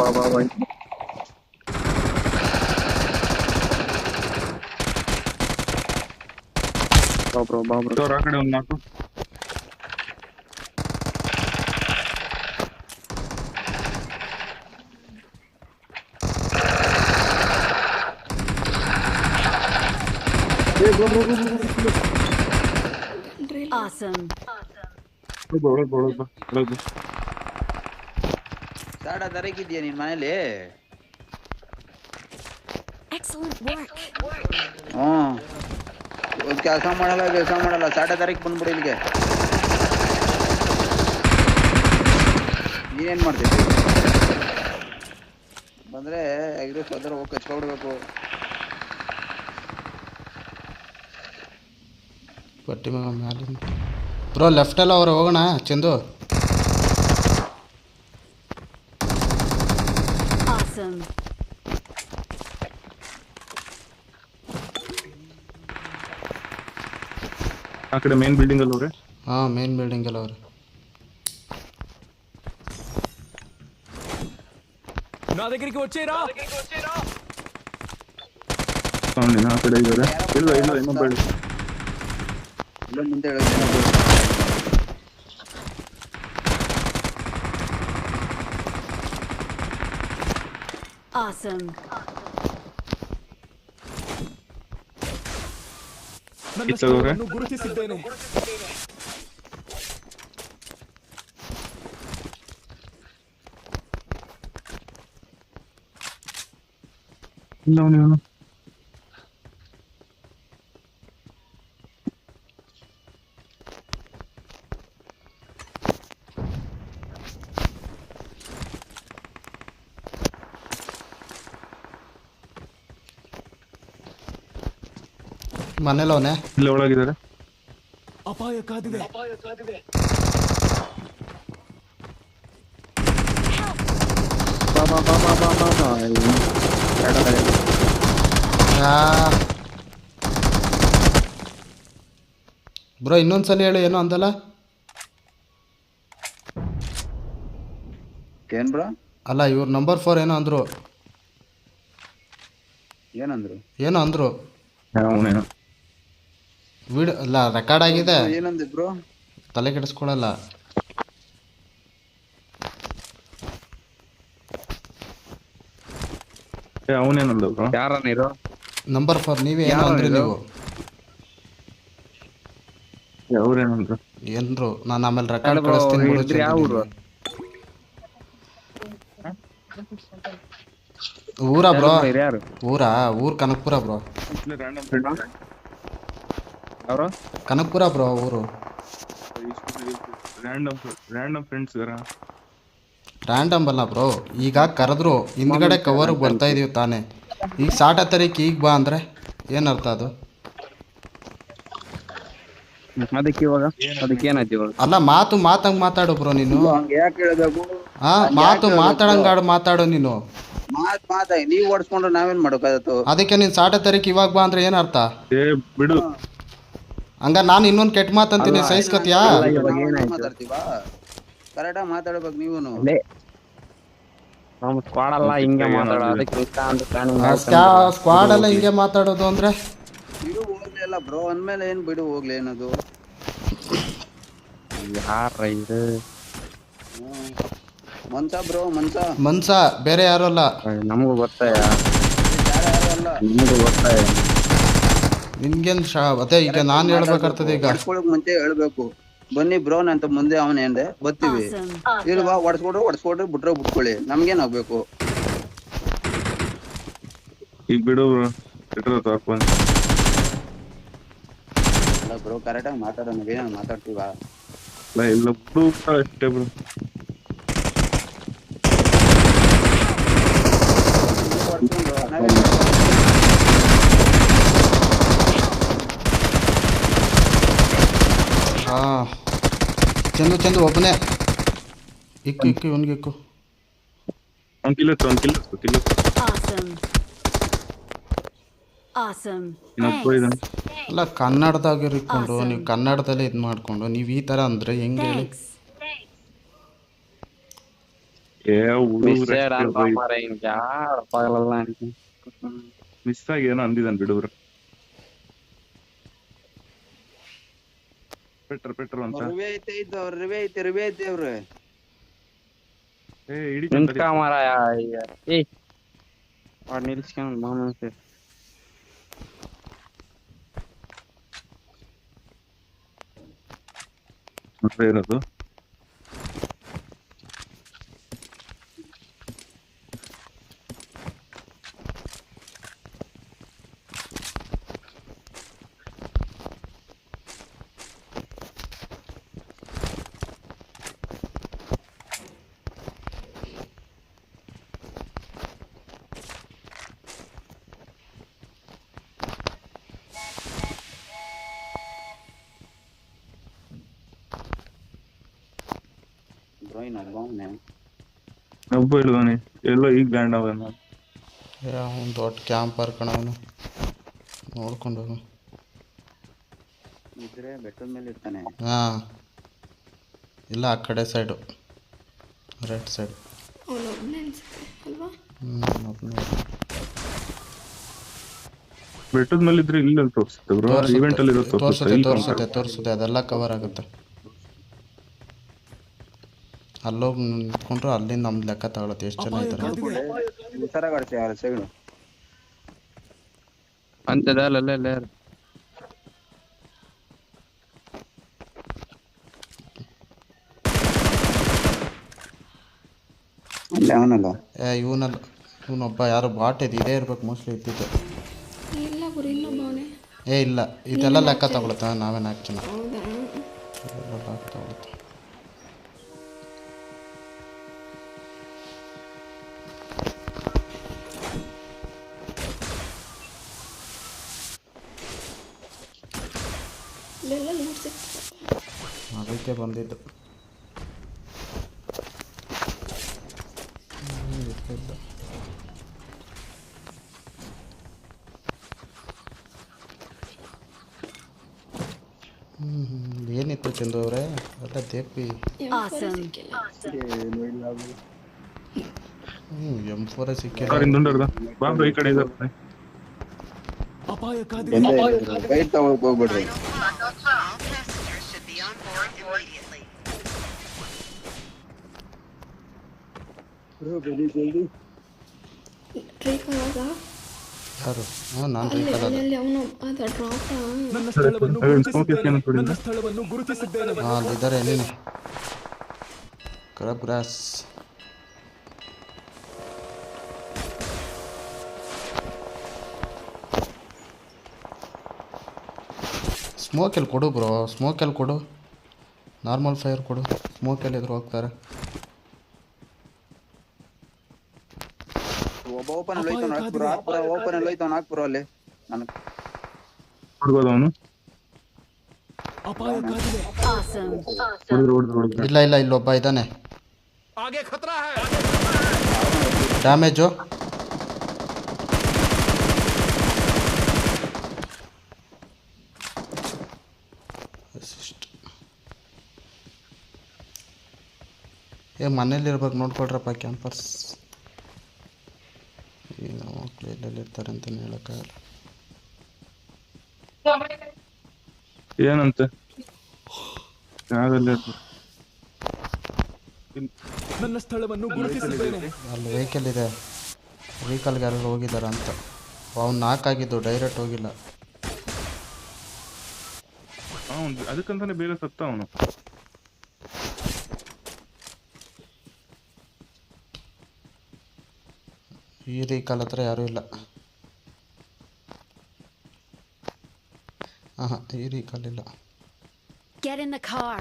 ಬಾ ಬಾ ಬಾ ಬ್ರೋ ಬಾ ಬ್ರೋ. ಆ ಕಡೆ ಒಂದು ನಾಲ್ಕು. Awesome. ಸಾಡ ತರಕಿದ್ಯಾ ನಿನ್ ಮನೇಲಿ? Excellent work. ಕೆಲಸ ಮಾಡಲ್ಲ ಸಾಡ ತಾರೀಕು ಬಂದ್ಬಿಡು ಇಲ್ಲಿಗೆ. ನೀನೇನ್ ಮಾಡ್ತಿದ್ದಿ? ಬಂದ್ರೆ ಎಗ್ರೆಸ್ ಹೋದ್ರೆ ಹೋಗಿ ಕಚ್ಕೊಬಿಡ್ಬೇಕು. ಪಟ್ಟಿ ಮೇಲೆ ಬ್ರೋ ಲೆಫ್ಟಲ್ಲ ಅವ್ರು ಹೋಗೋಣ ಚಂದು. Awesome. ಆ ಕಡೆ ಮೇನ್ ಬಿಲ್ಡಿಂಗ್ ಅಲ್ಲಿ ಅವ್ರೆ. ಹಾಂ ಮೇನ್ ಬಿಲ್ಡಿಂಗಲ್ಲಿ ಅವ್ರು. నా దగ్గరికి వచ్చేరా. ಆ ಕಡೆ ಇದ್ದಾರೆ. ಇಲ್ಲ ಇನ್ನೂ ಬೇಡ. ಇಲ್ಲ ಮುಂದೆ ಹೇಳೋದು. Awesome. ನನ್ನ ಸ್ಕೋರನ್ನು ಗುರುತಿಸಿದ್ದೇನೆ. ಇಲ್ಲ ಅವನು ಮನೇಲಿ ಅವನೇ. ಇಲ್ಲ ಒಳಗಿದ್ದಾರೆ. ಅಪಾಯ ಕಾದಿದೆ. ಬಾ ಬಾ ಬಾ ಬಾ ಬಾ ಬಾ ಬಾ. ಬ್ರೋ ಇನ್ನೊಂದ್ಸಲ ಹೇಳು, ಏನೋ ಅಂದಲ್ಲ. ಏನ್ ಬ್ರೋ? ಅಲ್ಲ ಇವ್ರ ನಂಬರ್ 4 ಏನೋ ಅಂದರು. ಏನಂದ್ರು? ಅವನೇನು ವಿಡಿಯೋ ಅಲ್ಲ ರೆಕಾರ್ಡ್ ಆಗಿದೆ. ಏನಂದಿ ಬ್ರೋ? ತಲೆ ಕೆಡಿಸ್ಕೊಳಲ್ಲ. ಅವನೇನಂದ ಬ್ರೋ? ಯಾರ ನೀರು? ನಂಬರ್ 4 ನೀವೇ ಏನೋ ಅಂದ್ರಿ ನೀವು. ಅವ್ರೇನಂದ್ರು? ಏನ್ರು ನಾನು ಆಮೇಲೆ ರೆಕಾರ್ಡ್ ಕಳಿಸ್ತೀನಿ ಬಿಡು. ಯಾವ ಊರು? ಊರಾ ಬ್ರೋ? ಯಾರು? ಊರು ಕನಕಪುರ ಬ್ರೋ. ಅವರು ಕನಕಪುರ ಬ್ರೋ ಊರು. ರ್ಯಾಂಡಮ್ ಫ್ರೆಂಡ್ಸ್ ರ್ಯಾಂಡಮ್ ಅಲ್ಲ ಬ್ರೋ, ಈಗ ಕರೆದ್ರು ಹಿಂದ್ಗಡೆ ಕವರ್ಗೆ ಬರ್ತಾ ಇದೀವಿ ತಾನೇ. ಈಗ ಸಾಟ ತಾರೀಕು ಈಗ ಬಾ ಅಂದರೆ ಏನರ್ಥ ಅದು? ಅದಕ್ಕೆ ಇವಾಗ ಅದಕ್ಕೆ ಏನಾಯ್ತು ಇವಾಗ? ಅಲ್ಲ ಮಾತಂಗೆ ಮಾತಾಡು ಬ್ರೋ ನೀನು. ಹಂಗೆ ಯಾಕೆ ಹೇಳ್ಬೇಕು? ಮಾತಾಡಂಗಾಡು ಮಾತಾಡು ನೀನು. ಮಾತಾಡಿ ನೀವ್ ಓಡಿಸ್ಕೊಂಡ್ರೆ ನಾವೇನ್ ಮಾಡೋಕ್ಕಾಗತ್ತು? ಅದಕ್ಕೆ ನೀನು ಸಾಟ ತಾರೀಕು ಇವಾಗ ಬಾ ಅಂದ್ರೆ ಏನರ್ಥ? ಬಿಡು. ಹಂಗ ನಾನು ಇನ್ನೊಂದು ಕೆಟ್ಟ ಮಾತಂತೀನಿ, ಸಹಿಸ್ಕೊತೀಯಾ? ಮಾತಾಡ್ತೀವಾ? ಕರೆಕ್ಟಾಗಿ ಮಾತಾಡ್ಬೇಕು ನೀವೂನು. ನಮ್ಮ ಸ್ಕ್ವಾಡ್ ಅಲ್ಲ ಹಿಂಗೆ ಮಾತಾಡೋ. ಅದಕ್ಕೆ ಸ್ಕ್ವಾಡ್ ಎಲ್ಲ ಹಿಂಗೆ ಮಾತಾಡೋದು ಅಂದ್ರೆ ಬಿಡು ಹೋಗ್ಲಿ ಅಲ್ಲ ಬ್ರೋ ಅಂದ್ಮೇಲೆ ಏನ್ ಬಿಡು ಹೋಗ್ಲಿ ಏನದು? ಯಾರ ಇದು? ಮನ್ಸ ಬ್ರೋ ಮನ್ಸ ಬೇರೆ ಯಾರು ಅಲ್ಲ. ನಮಗೂ ಗೊತ್ತಾಯ, ಅಲ್ಲ. ನಿಮಗೂ ಗೊತ್ತಾಯ. ನಿನ್ಗೇನು ಅದೇ ಈಗ ನಾನು ಹೇಳ್ಬೇಕಾಗ್ತದೆ. ಈಗ ಮುಂಚೆ ಹೇಳ್ಬೇಕು, ಬನ್ನಿ ಬ್ರೋ ಅಂತ ಮುಂದೆ ಅವನೇಂದೆ ಬರ್ತೀವಿ. ಇಲ್ವಾ ಹೊಡ್ಸ್ಕೊಡ್ರಿ ಬಿಟ್ಕೊಳ್ಳಿ, ನಮ್ಗೇನ್ ಆಗ್ಬೇಕು? ಈಗ ಬಿಡು ಬ್ರೋ ಕರೆಕ್ಟಾಗಿ ಮಾತಾಡೋಣ, ಏನ ಮಾತಾಡ್ತೀವ? ಇಲ್ಲ ಬಿಡು ಅಷ್ಟೇ ಬ್ರೋ. ಹಾಂ ಚಂದು ಒಬ್ಬನೇ ಇಕ್ಕು ಇವನಿಗಿಕ್ಕು. ಅಲ್ಲ ಕನ್ನಡದಾಗ ಇಟ್ಕೊಂಡು ನೀವು ಕನ್ನಡದಲ್ಲೇ ಇದು ಮಾಡಿಕೊಂಡು ನೀವು ಈ ಥರ ಅಂದರೆ ಹೆಂಗೆ ಹೇಳಿ? ಏ ಮಿಸ್ ಹುಡುಗ್ರು ಮಾರ ಹಿಂಗ ಯಾರಪ್ಪಾಗಲ್ಲ ಮಿಸ್ ಆಗಿ ಏನೋ ಅಂದಿದ್ದಾನೆ ಬಿಡುವ್ರು. ಪೆಟ್ರೋಲ್ ಅಂತ ರಿವೆ ಐತೆ ಅವ್ರು. ಏ ಇಡೀ ನಿಂತ್ಕ ಮಾರ ಏ ನಿಲ್ಸ್ಕೊಂಡ್ ಮಾಮೂಲಿ ಇರೋದು. ಒಬ್ಬ ಇಲ್ವಾನೆ ಎಲ್ಲೋ ಈಗ ಲ್ಯಾಂಡ್ ಅವನ. ಒಂದು ದೊಡ್ಡ ಕ್ಯಾಂಪರ್ ಕಣವನು, ನೋಡ್ಕೊಂಡು ಹೋಗು. ಇದ್ರೆ ಬೆಟ್ಟದ ಮೇಲೆ ಇರ್ತಾನೆ. ಹಾಂ, ಇಲ್ಲ ಆ ಕಡೆ ಸೈಡು, ರೈಟ್ ಸೈಡ್. ಬೆಟ್ಟದ ಮೇಲೆ ಇದ್ರೆ ಇಲ್ಲ ತೋರಿಸುತ್ತೆ ಬ್ರೋ. ಈವೆಂಟ್ ಅಲ್ಲಿ ಇರೋ ತೋರಿಸುತ್ತೆ ಅದೆಲ್ಲ ಕವರ್ ಆಗುತ್ತೆ. ಅಲ್ಲೋಗಿ ನಿಂತ್ಕೊಂಡ್ರು ಅಲ್ಲಿಂದ ನಮ್ದು ಲೆಕ್ಕ ತಗೊಳತ್ತೆ ಎಷ್ಟು ಜನ ಇದ್ದಾರೆ. ಅಂತದಲ್ಲ ಇವನೊಬ್ಬ ಯಾರು ಬಾಟ್ ಇದೇ ಇರ್ಬೇಕು ಮೋಸ್ಟ್ಲಿ ಇದ್ದಿದ್ದು. ಇಲ್ಲ ಇದೆಲ್ಲ ಲೆಕ್ಕ ತಗೊಳುತ್ತೆ. ನಾವೇನು 4 ಜನ ಲೆಕ್ಕ ತಗೊಳುತ್ತೆ. ಅದಕ್ಕೆ ಬಂದಿದ್ದು. ಏನಿತ್ತು ಚಂದು ಅವರೇ ಎಲ್ಲ ದೇಪಿ M4 ಸಿಕ್ಕಿಲ್ಲ. ಬಾಬ್ರು ಈ ಕಡೆ ಇದ್ದಾರೆ. ಅಪಾಯ ಕಾದಿದೆ. ಹೋಗ್ಬಿಡ್ರಿ. ಯಾರು? ನಾನು ರೀಕಾಲ್ ನನ್ನ ಸ್ಥಳವನ್ನು ಗುರುತಿಸಿದ್ದೇನೆ. ಅಲ್ಲಿದ್ದಾರೆ ನೀನು ಕ್ರಬ್ ಗ್ರಾಸ್. ಸ್ಮೋಕೆಲ್ಲಿ ಕೊಡು ಬ್ರೋ, ಸ್ಮೋಕೆಲ್ಲಿ ಕೊಡು. ನಾರ್ಮಲ್ ಫೈರ್ ಕೊಡು. ಸ್ಮೋಕೆಲ್ಲಿ ಇದ್ರು ಹೋಗ್ತಾರೆ. ಓಪನ್ ಹಾಕ್ಬಿರೋ ಅಲ್ಲಿ. ನೋಡ್ಬೋದು ಅವನು. ಅಪಾಯ ಕಾದಿದೆ. ಇಲ್ಲ ಇಲ್ಲೊಬ್ಬ ಇದ್ದಾನೆ. ಡ್ಯಾಮೇಜು ಮನೇಲಿರ್ಬೇಕು, ನೋಡ್ಕೊಳ್ರಪ್ಪ ಕ್ಯಾಂಪರ್ಸ್. ಈಗ ಮಕ್ಕಳು ಎಲ್ಲೆಲ್ಲಿರ್ತಾರೆ ಅಂತಲೇ ಹೇಳೋಕ್ಕಾಗಲ್ಲ. ಏನಂತೆ ನನ್ನ ಸ್ಥಳವನ್ನು ಗುರುತಿಸಿದ್ದೇನೆ. ಅಲ್ಲಿ ವೆಹಿಕಲ್ ಇದೆ, ವೆಹಿಕಲ್ಗೆ ಯಾರು ಹೋಗಿದ್ದಾರೆ ಅಂತ. ಅವ್ನು 4 ಆಗಿದ್ದು, ಡೈರೆಕ್ಟ್ ಹೋಗಿಲ್ಲ. ಅದಕ್ಕಂತಾನೆ ಬೇಗ ಸತ್ತ ಅವನು. ಈ ವೆಹಿಕಲ್ ಹತ್ರ ಯಾರೂ ಇಲ್ಲ. ಈ ವೆಹಿಕಲ್ ಇಲ್ಲ. Get in the car.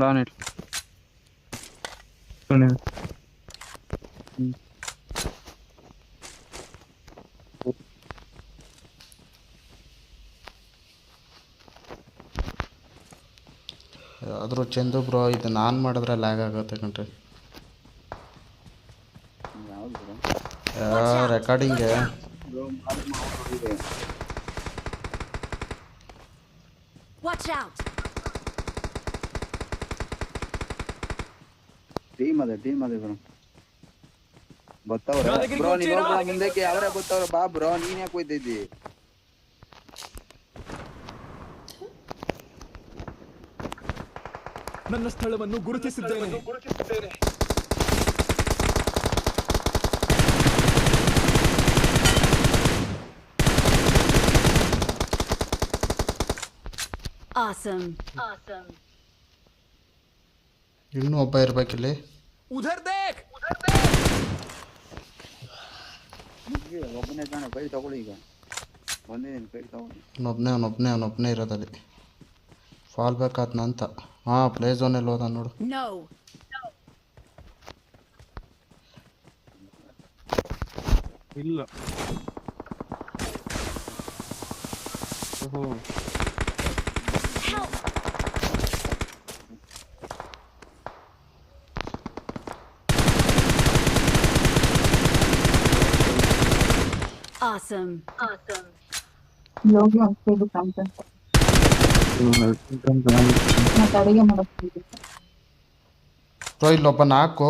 Down it. ಸುಮ್ಮನೆ ಆದರೂ ಚಂದು ಬ್ರೋ ಇದು ನಾನು ಮಾಡಿದ್ರೆ ಲ್ಯಾಗ್ ಆಗುತ್ತೆ ಕಣ್ರಿ. ಯಾವ್ದು ಬ್ರೋ ರೆಕಾರ್ಡಿಂಗೆ ಬ್ರೋ ಮಾಡಿ Watch out! ಟೀಮ್ ಅದೇ ಬ್ರೋ ಬತ್ತವ್ರೆ ಬ್ರೋ. ನೀನ್ ಹೋಗ್ಬಿಡ ಮುಂದಕ್ಕೆ, ಅವರೇ ಬತ್ತವ್ರೆ. ಬಾ ಬ್ರೋ, ನೀನ್ ಯಾಕೆ ಹೋಯ್ತಿದ್ದಿ? ನನ್ನ ಸ್ಥಳವನ್ನು ಗುರುತಿಸಿದ್ದೇನೆ. Awesome. ಇನ್ನೂ ಒಬ್ಬ ಇರ್ಬೇಕಿಲ್ಲಿ. ಉಧರ್ ದೇಖ್. ಒಬ್ಬನೇ ತಾನೆ, ಕೈ ತಗೊಳ್ಳಿ. ಈಗ ಬಂದಿದ್ದೀನಿ, ಕೈ ತಗೊಳ್ಳಿ. ಅವನೊಬ್ಬನೇ ಇರೋದಲ್ಲಿ. ಫಾಲ್ ಬೇಕಾದ್ನ ಅಂತ. ಹಾಂ, ಪ್ಲೇ ಝೋನಲ್ಲಿ ಹೋದ ನೋಡು. No. ಇಲ್ಲ. ಓಹೋ, Help! Awesome. ಯೋಗಿ ಆಗ್ತಿದ್ದು ಕಂಟೆಂಟ್ ಮತ್ತೆ ಅಡಿಗೆ ಮಾಡಿಸ್ತಿದ್ದು. ಬ್ರೋ ಇಲ್ಲೊಬ್ಬ ನಾಲ್ಕು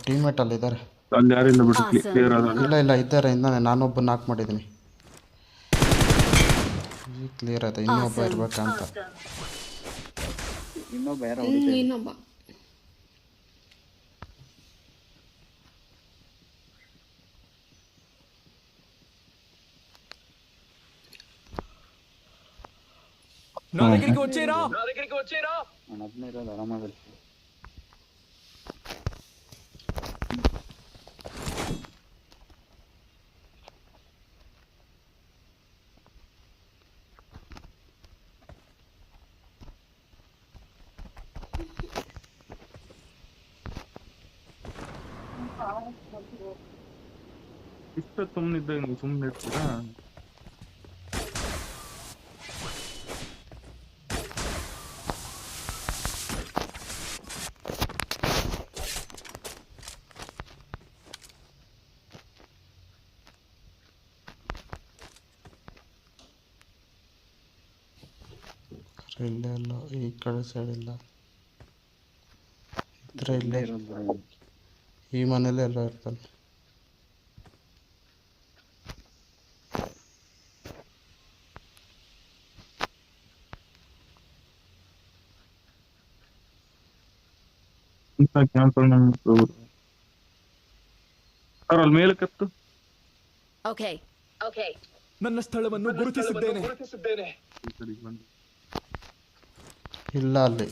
ಟೀಮ್ಮೇಟ್ ಅಲ್ಲಿದ್ದಾರೆ. ಅಲ್ಲಿ ಯಾರಿಲ್ಲ ಬಿಟ್ಟು ಕ್ಲಿಯರ್ ಆದ. ಇಲ್ಲ ಇದ್ದಾರೆ. ನಾನೊಬ್ಬ ನಾಲ್ಕು ಮಾಡಿದ್ದೀನಿ. ಈಗ ಕ್ಲಿಯರ್ ಆಯ್ತು. ಇನ್ನೊಬ್ಬ ಇರ್ಬೇಕಂತ. ಇನ್ನೊಬ್ಬ ಯಾರೋ ಹೊಡಿತಾರೆ. ಇನ್ನೊಬ್ಬ నా దగ్గరికి వచ్చేరా. ನಾನು ಒಬ್ಬನೇ ಇರೋದು, ಆರಾಮಾಗಿ. ಇಷ್ಟ ಸುಮ್ಮನಿದ್ದಾಗ ನೀವು ಸುಮ್ಮನೆ ಇರ್ತೀರಾ? ಇಲ್ಲೇ ಇಲ್ಲ, ಈ ಕಡೆ ಸೈಡ್ ಇಲ್ಲ. ಇದ್ರೆ ಇಲ್ಲೇ ಈ ಮನೇಲಿ ಎಲ್ಲ ಇರ್ತಾನೆ. ಕ್ಯಾಂಪಲ್ ಸರ್ ಅಲ್ಲಿ ಮೇಲೆ ಕತ್ತು. Okay. ನನ್ನ ಸ್ಥಳವನ್ನು ಗುರುತಿಸಿದ್ದೇನೆ. ಈ ಕಡೆಗೆ ಬಂದು ಇಲ್ಲ ಅಲ್ಲಿ.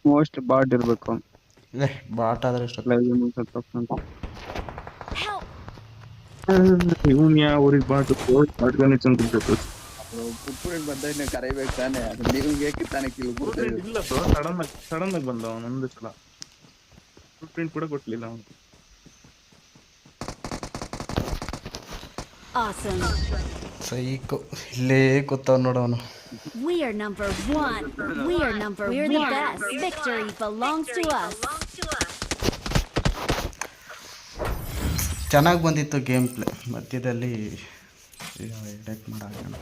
ಮೋಸ್ಟ್ ಬಾಟ್ ಇರ್ಬೇಕು. ಬಾಟ್ ಆದ್ರೆ ಇಷ್ಟ. Help! ಇವನ್ ಯಾವ ಊರಿಗೆ ಬಾಟ್ ಬಾಟ್ಗಾನೆ ಚಂದಿರ್ಬೇಕು. ಪುಟ್ಪುಟ್ ಬಂದ ಕರಿಬೇಕು ತಾನೆ, ಅದು ನೀವು ಬೇಕಿ ತಾನೆ ಕಿಲ್ ಕೊಡ್ತೇವೆ. ಇಲ್ಲ ಬ್ರೋ, ಸಡನ್ ಆಗಿ ಬಂದ ಅವನು. ಒಂದು ಸಲ ಫುಟ್ ಪ್ರಿಂಟ್ ಕೂಡ ಕೊಡ್ಲಿಲ್ಲ ಅವನು. Awesome. ಸೈಕು ಇಲ್ಲೇ ಕೂತವ್ ನೋಡವನು. We are number one. We're the best. Victory belongs to us. ಚೆನ್ನಾಗಿ ಬಂದಿತ್ತು ಗೇಮ್ ಪ್ಲೇ. ಮಧ್ಯದಲ್ಲಿ ಎಡಿಟ್ ಮಾಡೋಣ.